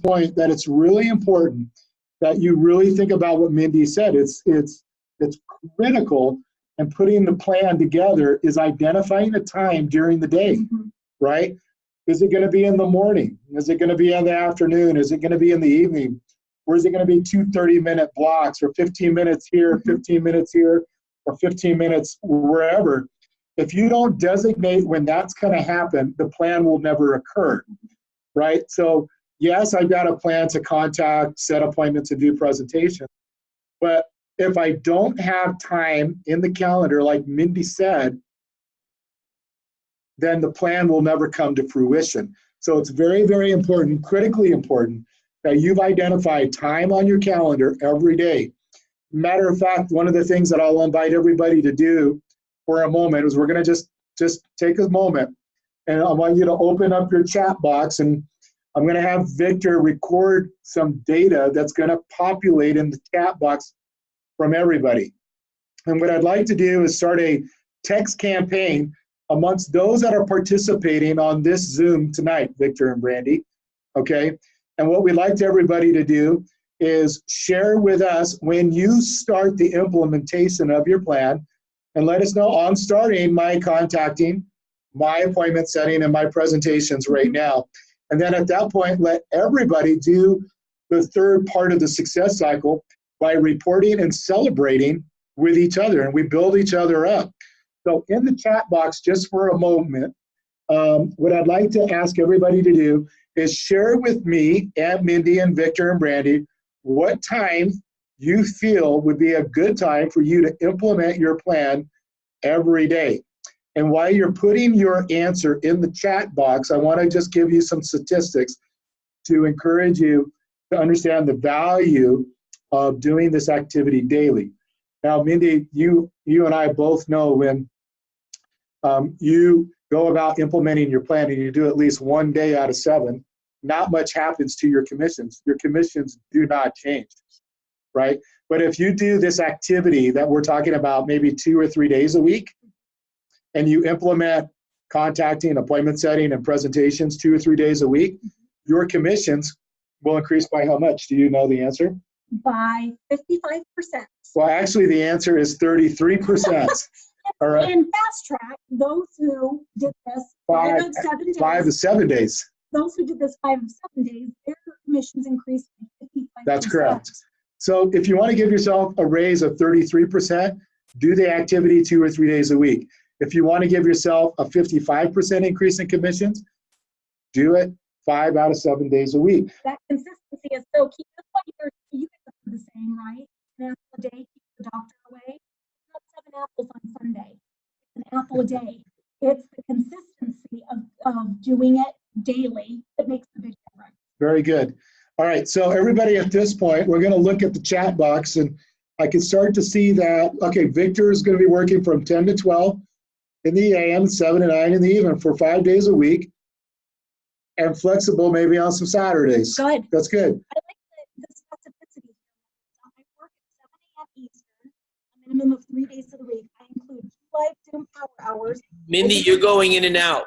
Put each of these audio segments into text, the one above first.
point that it's really important that you really think about what Mindy said. It's critical, and putting the plan together is identifying a time during the day, right? Is it going to be in the morning? Is it going to be in the afternoon? Is it going to be in the evening? Or is it going to be 2 30-minute blocks, or 15 minutes here, 15 minutes here, or 15 minutes wherever? If you don't designate when that's going to happen, the plan will never occur, right? So yes, I've got a plan to contact, set appointments, and do presentations. But if I don't have time in the calendar, like Mindy said, then the plan will never come to fruition. So it's very, very important, critically important, that you've identified time on your calendar every day. Matter of fact, one of the things that I'll invite everybody to do for a moment is we're going to just take a moment, and I want you to open up your chat box, and I'm going to have Victor record some data that's going to populate in the chat box from everybody. And what I'd like to do is start a text campaign amongst those that are participating on this Zoom tonight, Victor and Brandy, okay? And what we'd like everybody to do is share with us when you start the implementation of your plan, and let us know, I'm starting my contacting, my appointment setting, and my presentations right now. And then at that point, let everybody do the third part of the success cycle by reporting and celebrating with each other, and we build each other up. So in the chat box, just for a moment, what I'd like to ask everybody to do is share with me and Mindy and Victor and Brandy what time you feel would be a good time for you to implement your plan every day. And while you're putting your answer in the chat box, I want to just give you some statistics to encourage you to understand the value of doing this activity daily. Now, Mindy, you and I both know when you go about implementing your plan and you do at least one day out of 7, not much happens to your commissions. Your commissions do not change, right? But if you do this activity that we're talking about maybe 2 or 3 days a week, and you implement contacting, appointment setting, and presentations 2 or 3 days a week, your commissions will increase by how much? Do you know the answer? By 55%. Well, actually, the answer is 33%. All right. And fast track, those who did this 5 of 7 days. 5 to 7 days. Those who did this 5 of 7 days, their commissions increased by 55%. That's correct. So if you want to give yourself a raise of 33%, do the activity 2 or 3 days a week. If you want to give yourself a 55% increase in commissions, do it 5 out of 7 days a week. That consistency is so key. That's why you guys are the same, right? An apple a day keeps the doctor away. It's not 7 apples on Sunday. It's an apple a day. It's the consistency of doing it daily that makes the big difference. Very good. All right, so everybody at this point, we're going to look at the chat box, and I can start to see that, okay, Victor is going to be working from 10 to 12 in the AM, 7 to 9 in the evening for 5 days a week, and flexible maybe on some Saturdays. Good. That's good. I like the specificity. I work at 7 a.m. Eastern, a minimum of 3 days of the week. I include 2 live Zoom power hours. Mindy, you're going in and out.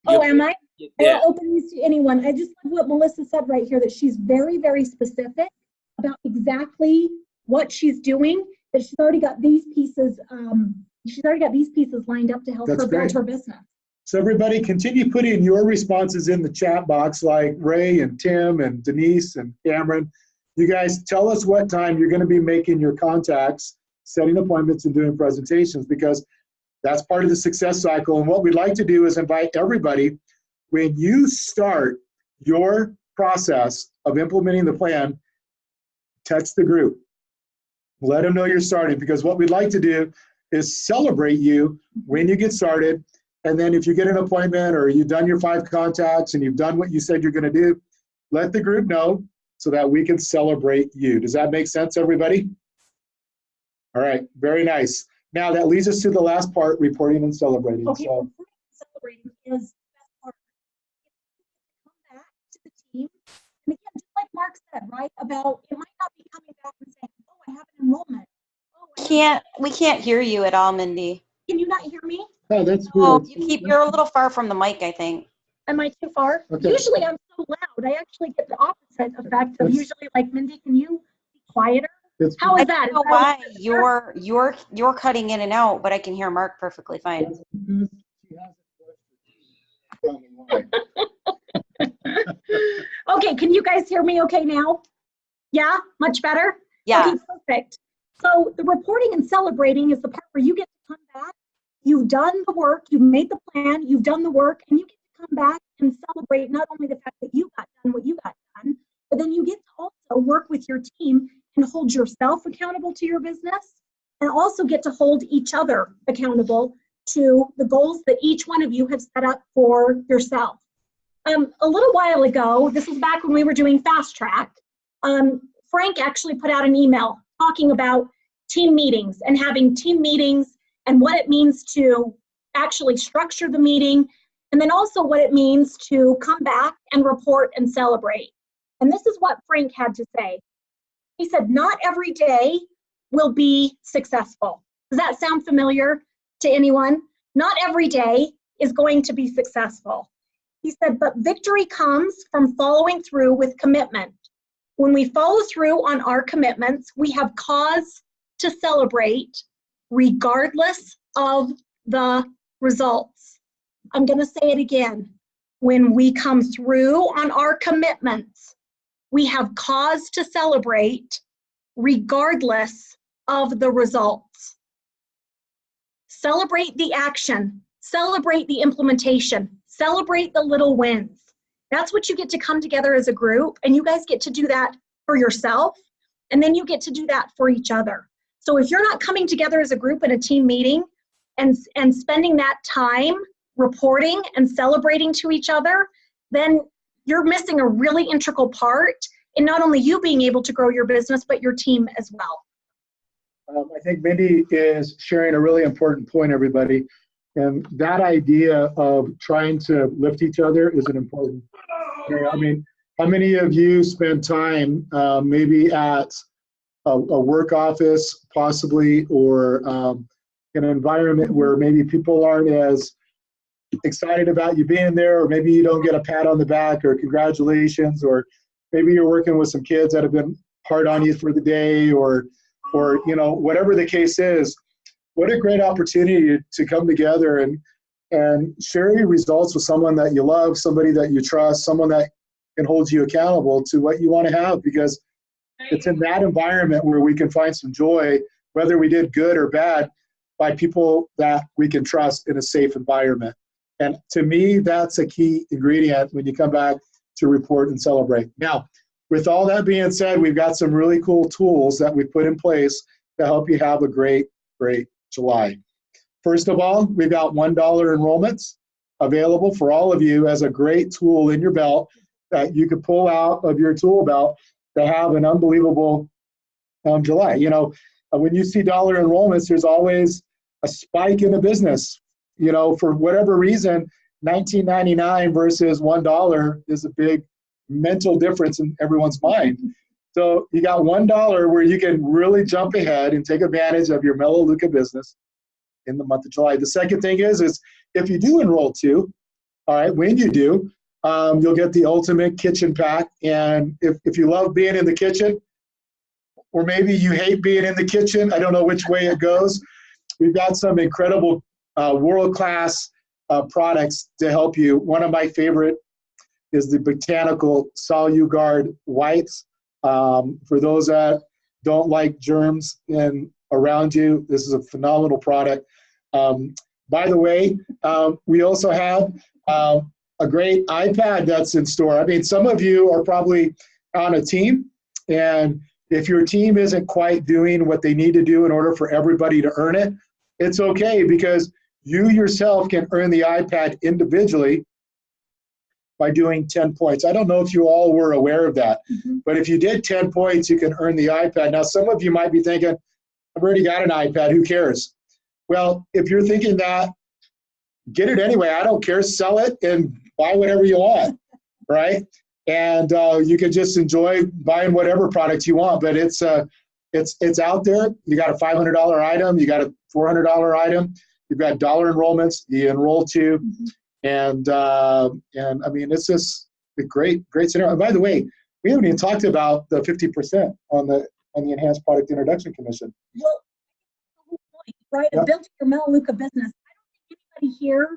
Oh, am I? Yeah. I'll open these to anyone. I just love what Melissa said right here, that she's very, very specific about exactly what she's doing, that she's already got these pieces, lined up to help her build her business. So everybody continue putting your responses in the chat box, like Ray and Tim and Denise and Cameron. You guys tell us what time you're going to be making your contacts, setting appointments, and doing presentations, because that's part of the success cycle. And what we'd like to do is invite everybody, when you start your process of implementing the plan, text the group. Let them know you're starting, because what we'd like to do is celebrate you when you get started. And then if you get an appointment or you've done your 5 contacts and you've done what you said you're going to do, let the group know so that we can celebrate you. Does that make sense, everybody? All right, very nice. Now that leads us to the last part, reporting and celebrating. Okay, So, celebrating is the best part. Come back to the team. And again, just like Mark said, right, about it might not be coming back and saying, oh, I have an enrollment. Oh, We can't hear you at all, Mindy. Can you not hear me? oh, that's Oh, good. you're a little far from the mic, I think. Am I too far? Okay. Usually I'm so loud. I actually get the opposite opposite effect of usually, like, Mindy, can you be quieter? It's, How I is that? don't know Is that why you're cutting in and out, but I can hear Mark perfectly fine. that's because she hasn't brushed her teeth. Tell me why. Okay, can you guys hear me okay now? Yeah, much better? Yeah. Okay, perfect. So the reporting and celebrating is the part where you get to come back. You've done the work, you've made the plan, you've done the work, and you get to come back and celebrate not only the fact that you got done what you got done, but then you get to also work with your team and hold yourself accountable to your business, and also get to hold each other accountable to the goals that each one of you have set up for yourself. A little while ago, this was back when we were doing Fast Track, Frank actually put out an email talking about team meetings and having team meetings and what it means to actually structure the meeting, and then also what it means to come back and report and celebrate. And this is what Frank had to say. He said, not every day will be successful. Does that sound familiar to anyone? Not every day is going to be successful. He said, but victory comes from following through with commitment. When we follow through on our commitments, we have cause to celebrate regardless of the results. I'm going to say it again. When we come through on our commitments, we have cause to celebrate regardless of the results. Celebrate the action, celebrate the implementation, celebrate the little wins. That's what you get to come together as a group, and you guys get to do that for yourself, and then you get to do that for each other. So if you're not coming together as a group in a team meeting and spending that time reporting and celebrating to each other, then you're missing a really integral part in not only you being able to grow your business, but your team as well. I think Mindy is sharing a really important point, everybody. And that idea of trying to lift each other is an important area. I mean, how many of you spend time maybe at a work office, possibly, or in an environment where maybe people aren't as excited about you being there, or maybe you don't get a pat on the back or congratulations, or maybe you're working with some kids that have been hard on you for the day, or you know, whatever the case is. What a great opportunity to come together and share your results with someone that you love, somebody that you trust, someone that can hold you accountable to what you want to have, because it's in that environment where we can find some joy, whether we did good or bad, by people that we can trust in a safe environment. And to me, that's a key ingredient when you come back to report and celebrate. Now, with all that being said, we've got some really cool tools that we've put in place to help you have a great July. First of all, we've got $1 enrollments available for all of you as a great tool in your belt that you could pull out of your tool belt to have an unbelievable July. You know, when you see dollar enrollments, there's always a spike in the business. You know, for whatever reason, $19.99 versus $1 is a big mental difference in everyone's mind. So you got $1 where you can really jump ahead and take advantage of your Melaleuca business in the month of July. The second thing is if you do enroll too, all right, when you do, you'll get the ultimate kitchen pack. And if you love being in the kitchen, or maybe you hate being in the kitchen, I don't know which way it goes, we've got some incredible world-class products to help you. One of my favorite is the Botanical SoluGuard wipes. For those that don't like germs around you, this is a phenomenal product. By the way, we also have a great iPad that's in store. I mean, some of you are probably on a team, and if your team isn't quite doing what they need to do in order for everybody to earn it, it's okay, because you yourself can earn the iPad individually by doing 10 points. I don't know if you all were aware of that, but if you did 10 points, you can earn the iPad. Now, some of you might be thinking, I've already got an iPad, who cares? Well, if you're thinking that, get it anyway. I don't care. Sell it and buy whatever you want, right? And you can just enjoy buying whatever products you want, but it's out there. You got a $500 item, you got a $400 item, you've got dollar enrollments, you enroll to, and I mean, it's just a great scenario. And by the way, We haven't even talked about the 50% on the Enhanced Product Introduction Commission. Well, the whole point, right? Yep. Of building your Melaleuca business. I don't think anybody here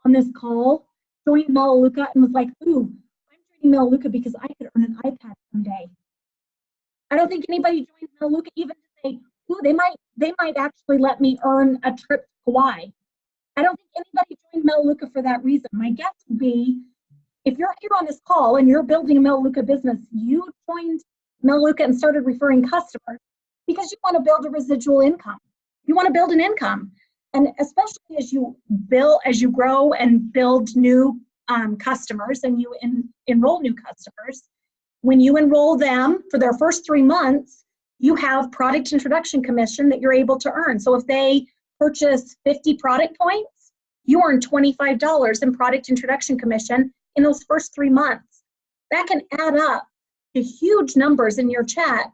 on this call joined Melaleuca and was like, ooh, I'm joining Melaleuca because I could earn an iPad someday. I don't think anybody joined Melaleuca even to say, ooh, they might actually let me earn a trip to Hawaii. I don't think anybody joined Melaleuca for that reason. My guess would be, if you're here on this call and you're building a Melaleuca business, you joined Melaleuca and started referring customers because you want to build a residual income. You want to build an income. And especially as you grow and build new customers and you enroll new customers, when you enroll them for their first 3 months, you have product introduction commission that you're able to earn. So if they purchase 50 product points, you earn $25 in product introduction commission in those first 3 months. That can add up to huge numbers in your check,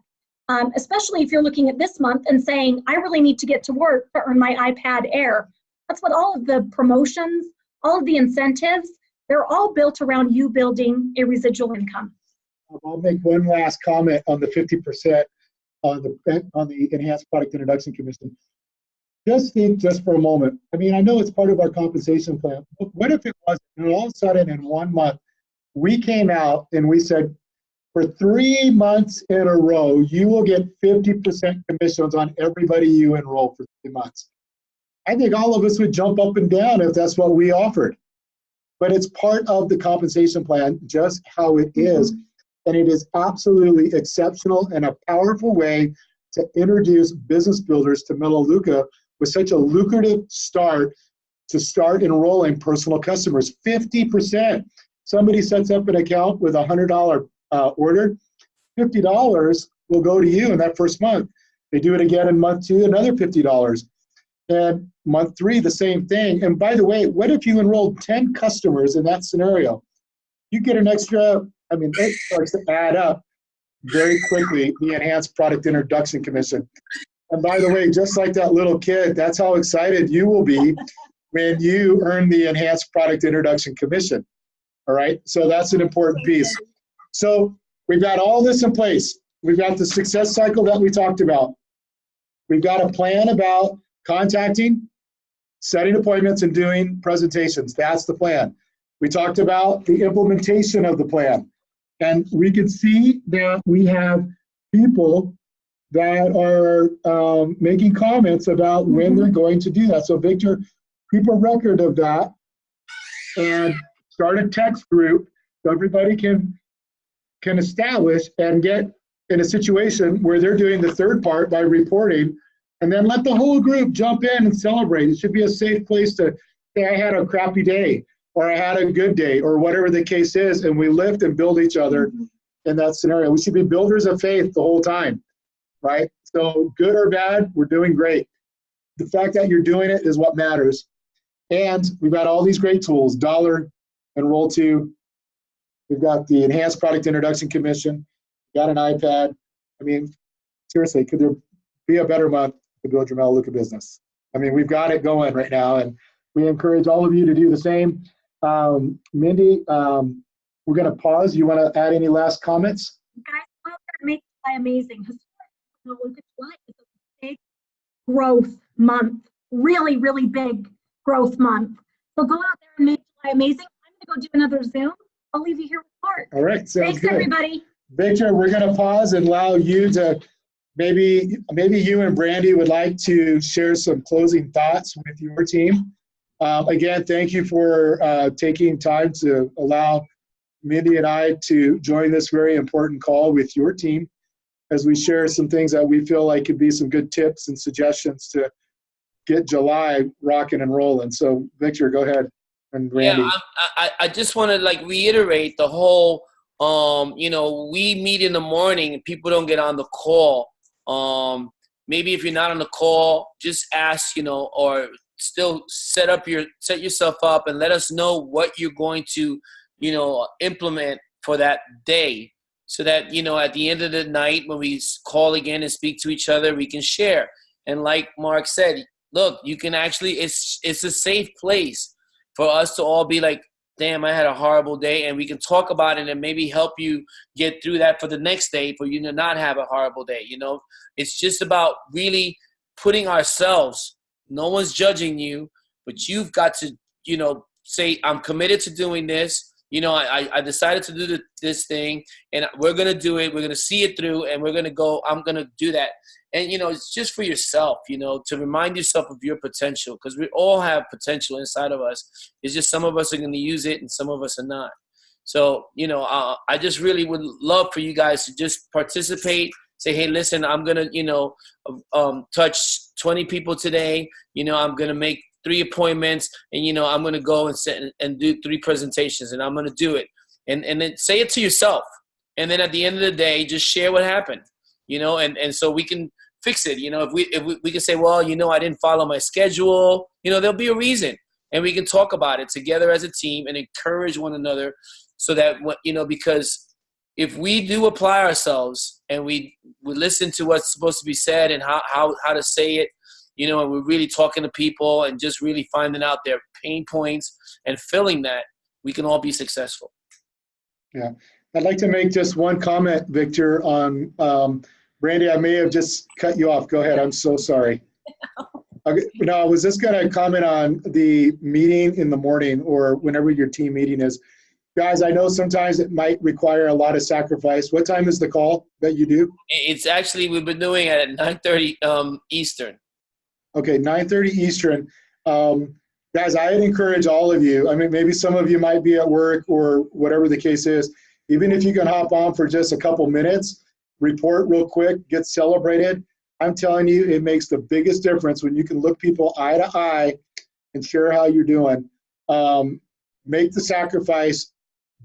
especially if you're looking at this month and saying, I really need to get to work to earn my iPad Air. That's what all of the promotions, all of the incentives, they're all built around you building a residual income. I'll make one last comment on the 50% on the Enhanced Product Introduction Commission. Just think just for a moment. I mean, I know it's part of our compensation plan, but what if it wasn't? And all of a sudden in 1 month, we came out and we said, for 3 months in a row, you will get 50% commissions on everybody you enroll for 3 months. I think all of us would jump up and down if that's what we offered. But it's part of the compensation plan, just how it is. And it is absolutely exceptional and a powerful way to introduce business builders to Melaleuca with such a lucrative start to start enrolling personal customers. 50%. Somebody sets up an account with a $100 order, $50 will go to you in that first month. They do it again in month 2, another $50. And month 3, the same thing. And by the way, what if you enrolled 10 customers in that scenario? You get an extra, I mean, it starts to add up very quickly, the Enhanced Product Introduction Commission. And by the way, just like that little kid, that's how excited you will be when you earn the Enhanced Product Introduction Commission. All right, so that's an important piece. So we've got all this in place. We've got the success cycle that we talked about. We've got a plan about contacting, setting appointments, and doing presentations. That's the plan. We talked about the implementation of the plan. And we can see that we have people that are making comments about when they're going to do that. So Victor, keep a record of that and start a text group so everybody can establish and get in a situation where they're doing the third part by reporting, and then let the whole group jump in and celebrate. It should be a safe place to say, I had a crappy day, or I had a good day, or whatever the case is, and we lift and build each other in that scenario. We should be builders of faith the whole time, right? So good or bad, we're doing great. The fact that you're doing it is what matters. And we've got all these great tools, Dollar, Enroll To. We've got the Enhanced Product Introduction Commission. We've got an iPad. I mean, seriously, could there be a better month to build your Melaleuca business? I mean, we've got it going right now, and we encourage all of you to do the same. Mindy, we're going to pause. You want to add any last comments? Guys, go out there and make July amazing. Historically, July is a big growth month. Really, really big growth month. So go out there and make July amazing. I'm going to go do another Zoom. I'll leave you here with Mark. All right. Sounds Thanks, good. everybody. Victor, we're going to pause and allow you to maybe you and Brandy would like to share some closing thoughts with your team. Again, thank you for taking time to allow Mindy and I to join this very important call with your team as we share some things that we feel like could be some good tips and suggestions to get July rocking and rolling. So, Victor, go ahead. And Brandy. Yeah, I just want to reiterate the whole, we meet in the morning and people don't get on the call. Maybe if you're not on the call, just ask, or still set yourself up and let us know what you're going to, implement for that day so that, at the end of the night when we call again and speak to each other, we can share. And like Mark said, look, you can actually, it's a safe place for us to all be damn, I had a horrible day, and we can talk about it and maybe help you get through that for the next day for you to not have a horrible day. It's just about really putting ourselves, no one's judging you, but you've got to, say, I'm committed to doing this. I decided to do this thing, and we're going to do it. We're going to see it through, and we're going to go, I'm going to do that. And, it's just for yourself, to remind yourself of your potential, because we all have potential inside of us. It's just some of us are going to use it and some of us are not. So, I just really would love for you guys to just participate. Say, hey, listen, I'm going to, touch 20 people today. I'm going to make 3 appointments, and, I'm going to go and sit and do 3 presentations, and I'm going to do it. And then say it to yourself. And then at the end of the day, just share what happened, and so we can fix it. If we can say, well, I didn't follow my schedule, there'll be a reason, and we can talk about it together as a team and encourage one another so that, because if we do apply ourselves and we listen to what's supposed to be said and how to say it, and we're really talking to people and just really finding out their pain points and filling that, we can all be successful. Yeah. I'd like to make just one comment, Victor, on Brandy. I may have just cut you off. Go ahead. I'm so sorry. Okay. No, I was just going to comment on the meeting in the morning or whenever your team meeting is. Guys, I know sometimes it might require a lot of sacrifice. What time is the call that you do? It's actually, we've been doing it at 9:30 Eastern. Okay, 9:30 Eastern. Guys, I'd encourage all of you. I mean, maybe some of you might be at work or whatever the case is. Even if you can hop on for just a couple minutes, report real quick, get celebrated. I'm telling you, it makes the biggest difference when you can look people eye to eye and share how you're doing. Make the sacrifice,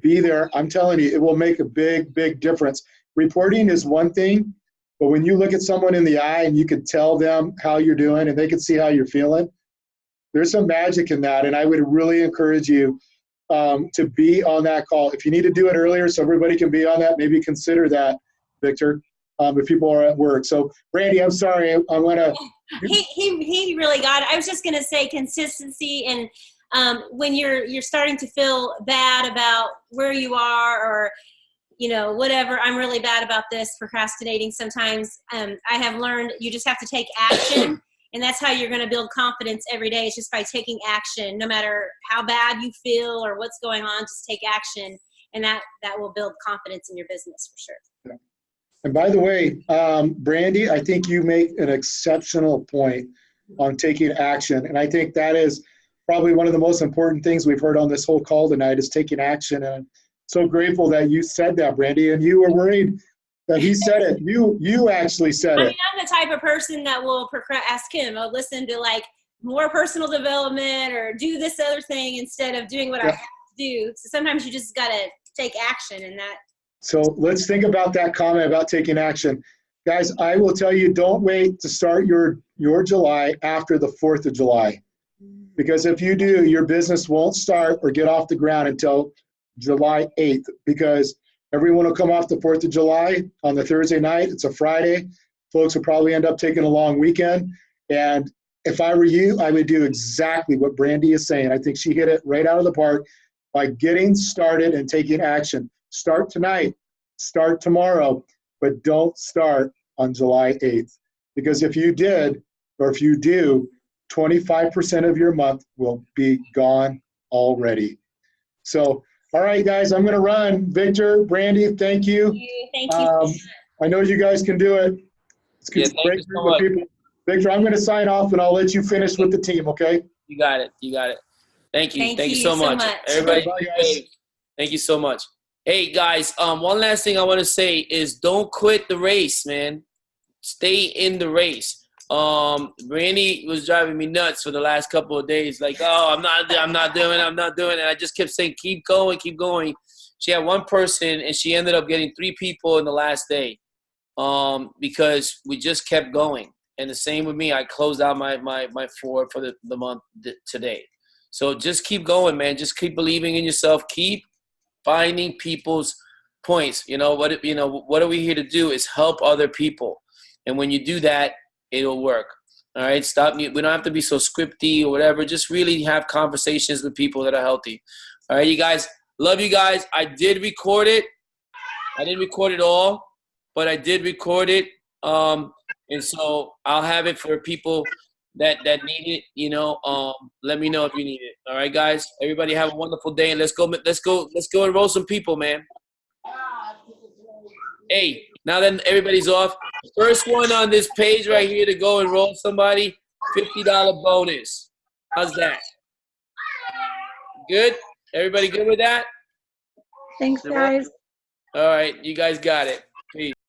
be there. I'm telling you, it will make a big, big difference. Reporting is one thing, but when you look at someone in the eye and you can tell them how you're doing and they can see how you're feeling, there's some magic in that. And I would really encourage you to be on that call. If you need to do it earlier so everybody can be on that, maybe consider that, Victor, if people are at work. So, Brandy, I'm sorry. I want to. He really got it. I was just going to say consistency, and when you're starting to feel bad about where you are, or whatever, I'm really bad about this, procrastinating sometimes. I have learned you just have to take action, and that's how you're going to build confidence every day. It's just by taking action, no matter how bad you feel or what's going on. Just take action, and that will build confidence in your business for sure. Yeah. And by the way, Brandy, I think you make an exceptional point on taking action, and I think that is probably one of the most important things we've heard on this whole call tonight is taking action. And I'm so grateful that you said that, Brandy, and you were worried that he said it. You actually said it. I'm the type of person that will ask him, I'll listen to more personal development or do this other thing instead of doing what I have to do. So sometimes you just got to take action in that. So let's think about that comment about taking action. Guys, I will tell you, don't wait to start your July after the 4th of July. Because if you do, your business won't start or get off the ground until July 8th, because everyone will come off the 4th of July on the Thursday night. It's a Friday. Folks will probably end up taking a long weekend. And if I were you, I would do exactly what Brandy is saying. I think she hit it right out of the park by getting started and taking action. Start tonight, start tomorrow, but don't start on July 8th. Because if you did, or if you do, 25% of your month will be gone already. So, all right, guys, I'm going to run. Victor, Brandy, thank you. Thank you. I know you guys can do it. It's Yeah, thank you so much. people. Victor, I'm going to sign off, and I'll let you finish with the team, okay? You got it. Thank you. Thank you so much. Everybody, bye, guys. Thank you so much. Hey, guys, one last thing I want to say is don't quit the race, man. Stay in the race. Brandy was driving me nuts for the last couple of days. Like, oh, I'm not doing it. And I just kept saying, keep going. She had one person, and she ended up getting 3 people in the last day because we just kept going. And the same with me. I closed out my 4 for the month today. So just keep going, man. Just keep believing in yourself. Keep finding people's points. What are we here to do is help other people. And when you do that, it'll work. All right. We don't have to be so scripty or whatever. Just really have conversations with people that are healthy. All right, you guys. Love you guys. I did record it. I didn't record it all, but I did record it. And so I'll have it for people that need it. Let me know if you need it. All right, guys. Everybody have a wonderful day, and let's go enroll some people, man. Hey, now that everybody's off, first one on this page right here to go enroll somebody, $50 bonus. How's that? Good? Everybody good with that? Thanks, guys. All right, you guys got it.